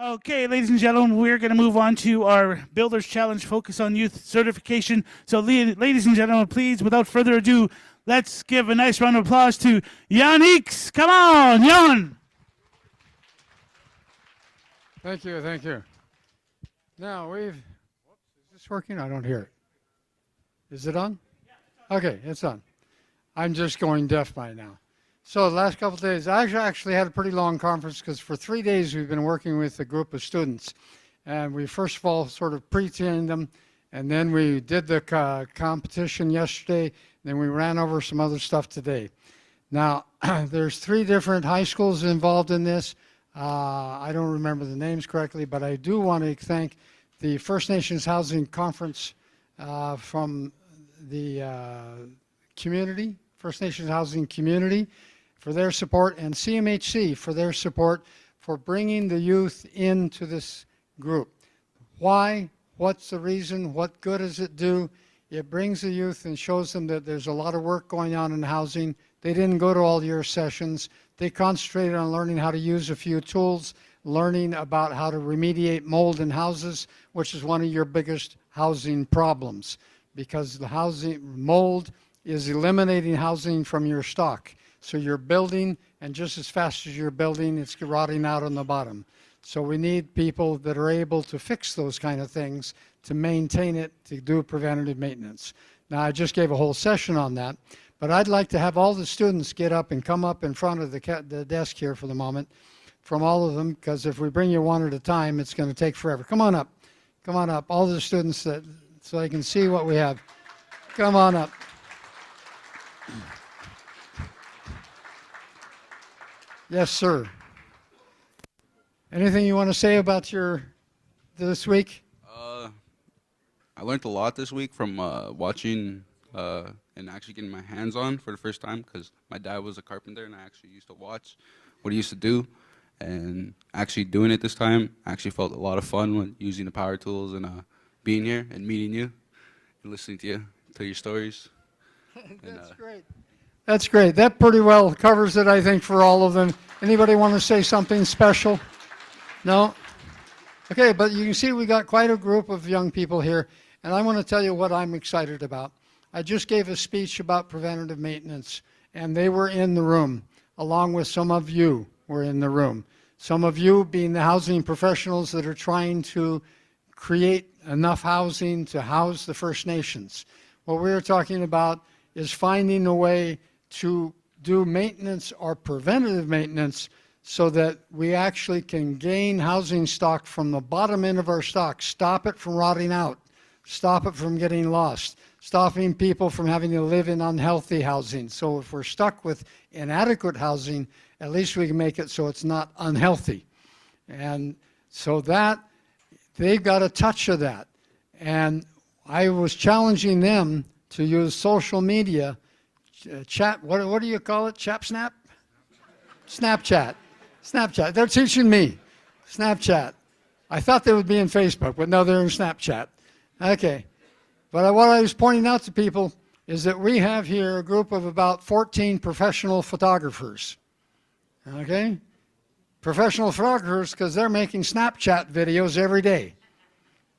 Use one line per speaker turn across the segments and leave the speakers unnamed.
Okay, ladies and gentlemen, we're going to move on to our Builders Challenge Focus on Youth certification. So, ladies and gentlemen, please, without further ado, let's give a nice round of applause to Jan Eeks. Come on, Jan.
Thank you, thank you. Now is this working? I don't hear it. Is it on? Okay, it's on. I'm just going deaf by now. So the last couple of days, I actually had a pretty long conference because for 3 days we've been working with a group of students. And we first of all sort of pre-trained them, and then we did the competition yesterday, then we ran over some other stuff today. Now, there's 3 different high schools involved in this. I don't remember the names correctly, but I do want to thank the First Nations Housing Conference from the community, First Nations Housing Community, for their support, and CMHC for their support for bringing the youth into this group. Why? What's the reason? What good does it do? It brings the youth and shows them that there's a lot of work going on in housing. They didn't go to all your sessions. They concentrated on learning how to use a few tools, learning about how to remediate mold in houses, which is one of your biggest housing problems, because the housing mold is eliminating housing from your stock. So you're building, and just as fast as you're building, it's rotting out on the bottom. So we need people that are able to fix those kind of things, to maintain it, to do preventative maintenance. Now, I just gave a whole session on that, but I'd like to have all the students get up and come up in front of the desk here for the moment, from all of them, because if we bring you one at a time, it's going to take forever. Come on up. Come on up. All the students, so they can see what we have. Come on up. Yes, sir. Anything you want to say about this week?
I learned a lot this week from watching and actually getting my hands on for the first time, because my dad was a carpenter and I actually used to watch what he used to do, and actually doing it this time, I actually felt a lot of fun when using the power tools and being here and meeting you and listening to you tell your stories.
That's great. That's great. That pretty well covers it, I think, for all of them. Anybody want to say something special? No? Okay, but you can see we got quite a group of young people here, and I want to tell you what I'm excited about. I just gave a speech about preventative maintenance, and they were in the room, along with some of you were in the room. Some of you being the housing professionals that are trying to create enough housing to house the First Nations. What we're talking about is finding a way to do maintenance or preventative maintenance so that we actually can gain housing stock from the bottom end of our stock, stop it from rotting out, stop it from getting lost, stopping people from having to live in unhealthy housing. So if we're stuck with inadequate housing, at least we can make it so it's not unhealthy. And so that, they've got a touch of that. And I was challenging them to use social media, chat, what do you call it? Snapchat? Snapchat. They're teaching me Snapchat. I thought they would be in Facebook, but no, they're in Snapchat. Okay. But what I was pointing out to people is that we have here a group of about 14 professional photographers. Okay? Professional photographers, because they're making Snapchat videos every day.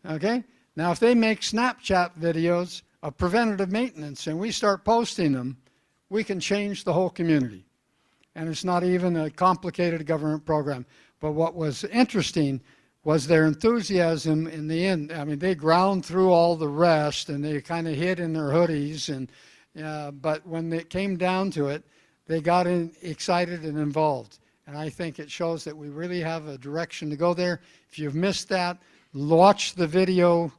Okay? Now, if they make Snapchat videos of preventative maintenance and we start posting them, we can change the whole community. And it's not even a complicated government program. But what was interesting was their enthusiasm in the end. I mean, they ground through all the rest and they kind of hid in their hoodies. But when it came down to it, they got excited and involved. And I think it shows that we really have a direction to go there. If you've missed that, watch the video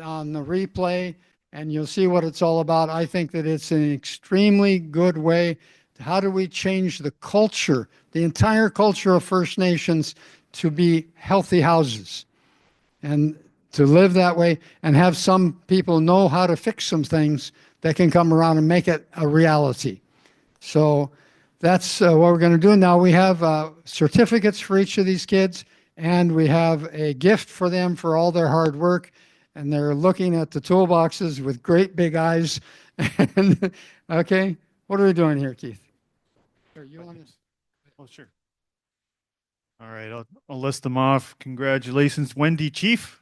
on the replay and you'll see what it's all about. I think that it's an extremely good way. How do we change the culture, the entire culture of First Nations, to be healthy houses and to live that way, and have some people know how to fix some things that can come around and make it a reality. So that's what we're going to do now. We have certificates for each of these kids, and we have a gift for them for all their hard work. And they're looking at the toolboxes with great big eyes. Okay, what are we doing here, Keith? Here, you want to?
Oh, sure.
All right, I'll list them off. Congratulations, Wendy Chief.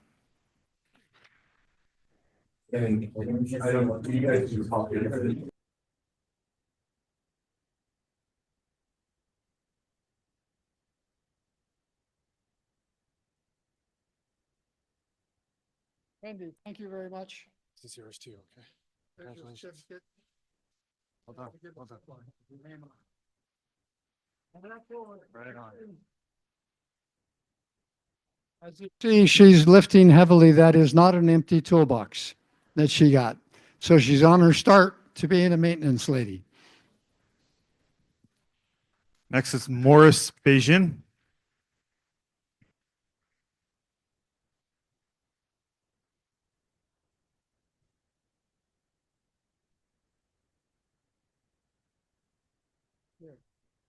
And I don't know, do you guys do copy of it?
Wendy, thank you very much.
This is yours too, okay?
There's your certificate.
Well done, well done. Right on.
As you see, she's lifting heavily. That is not an empty toolbox that she got. So she's on her start to being a maintenance lady.
Next is Morris Beijing.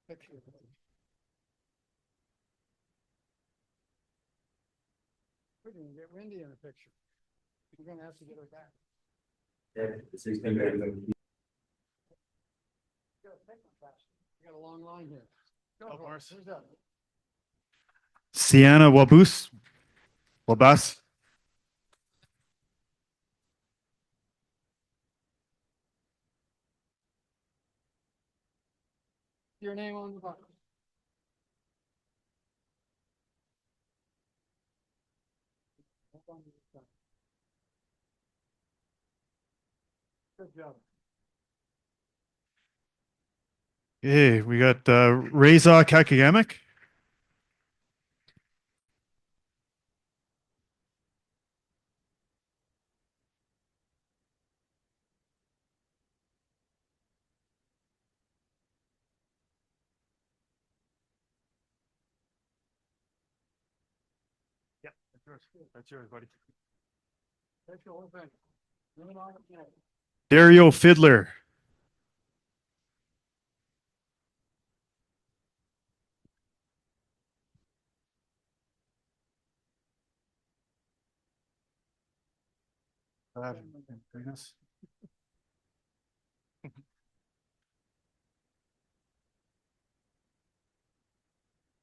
Picture. We're gonna get Wendy in a picture. We're gonna have to get her back. We got a long line here. Go,
Oh,
Morris. Who's that?
Sienna Wabas.
Your name on the bottom. Good job.
Hey, we got Reza Kakagamek.
Yep, that's yours. That's yours, buddy.
Take the whole thing. Name on it, yeah.
Dario Fiddler.
Goodness.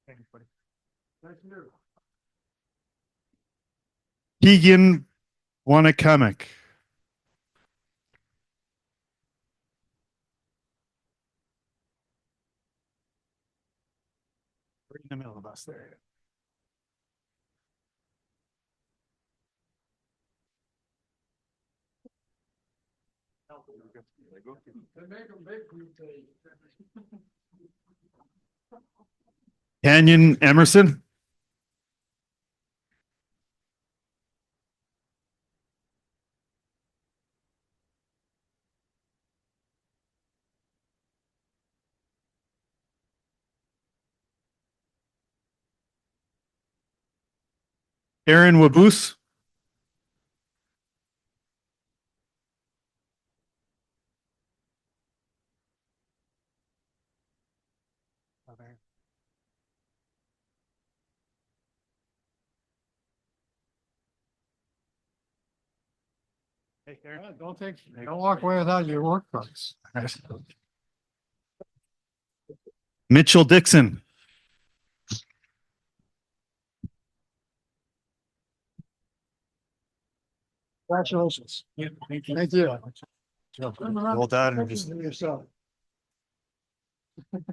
Thank you, buddy.
Nice to meet you.
Keegan Wanakamek.
Right in the middle of us there.
They make them big group days.
Canyon Emerson. Aaron Wabus.
Hey, Aaron.
Yeah, don't walk away without your work books.
Mitchell Dixon.
Congratulations.
Thank you.
Thank you.
Well done. And just
Yourself.
here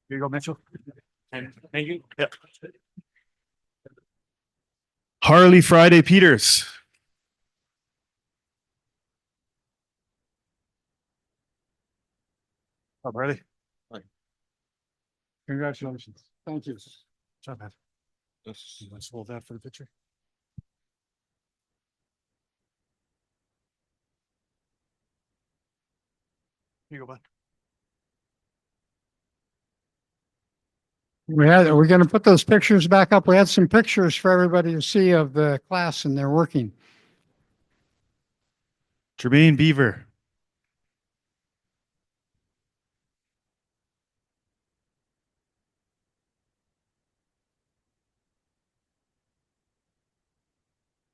you go, Mitchell. And thank you. Yep.
Harley Friday Peters.
Oh, Riley.
Congratulations. Thank you.
Job, man. You want to hold that for the picture? Here you go, bud.
We're going to put those pictures back up. We had some pictures for everybody to see of the class and they're working.
Jermaine Beaver.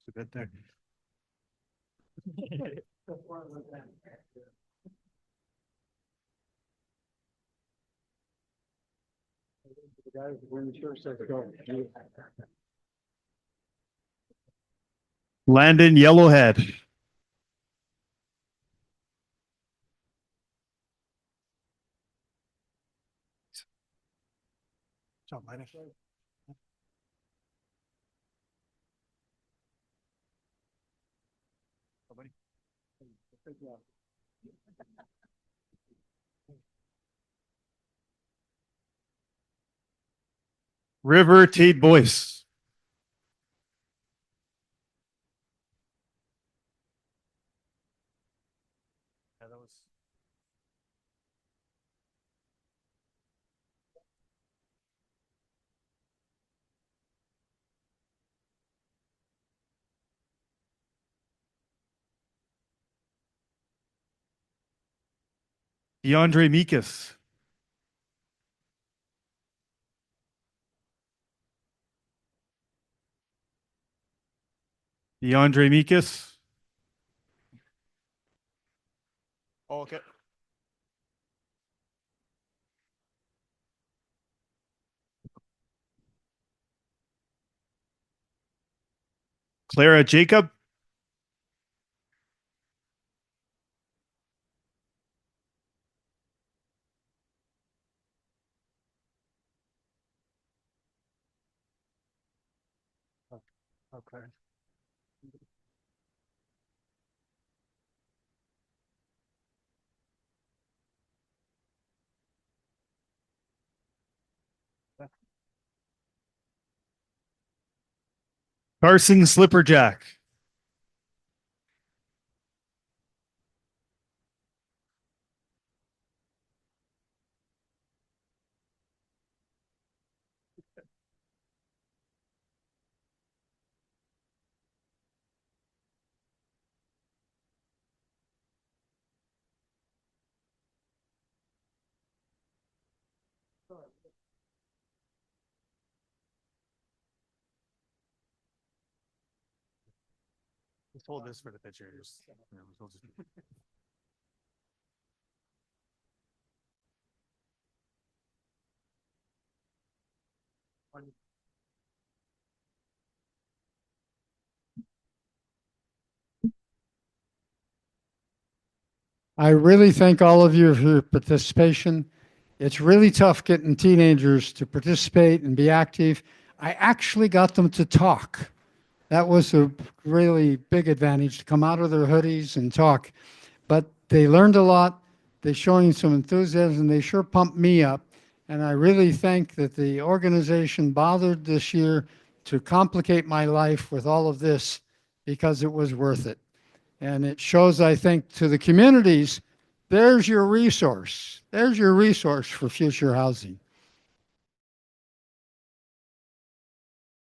It's a bit there.
Landon Yellowhead. River Tate Boyce. DeAndre Mikas. DeAndre Mikas. Oh, okay. Clara Jacob.
Okay.
Carson Slipperjack.
Just hold this for the pictures.
I really thank all of you for your participation. It's really tough getting teenagers to participate and be active. I actually got them to talk. That was a really big advantage, to come out of their hoodies and talk. But they learned a lot. They're showing some enthusiasm. They sure pumped me up. And I really think that the organization bothered this year to complicate my life with all of this because it was worth it. And it shows, I think, to the communities, there's your resource. There's your resource for future housing.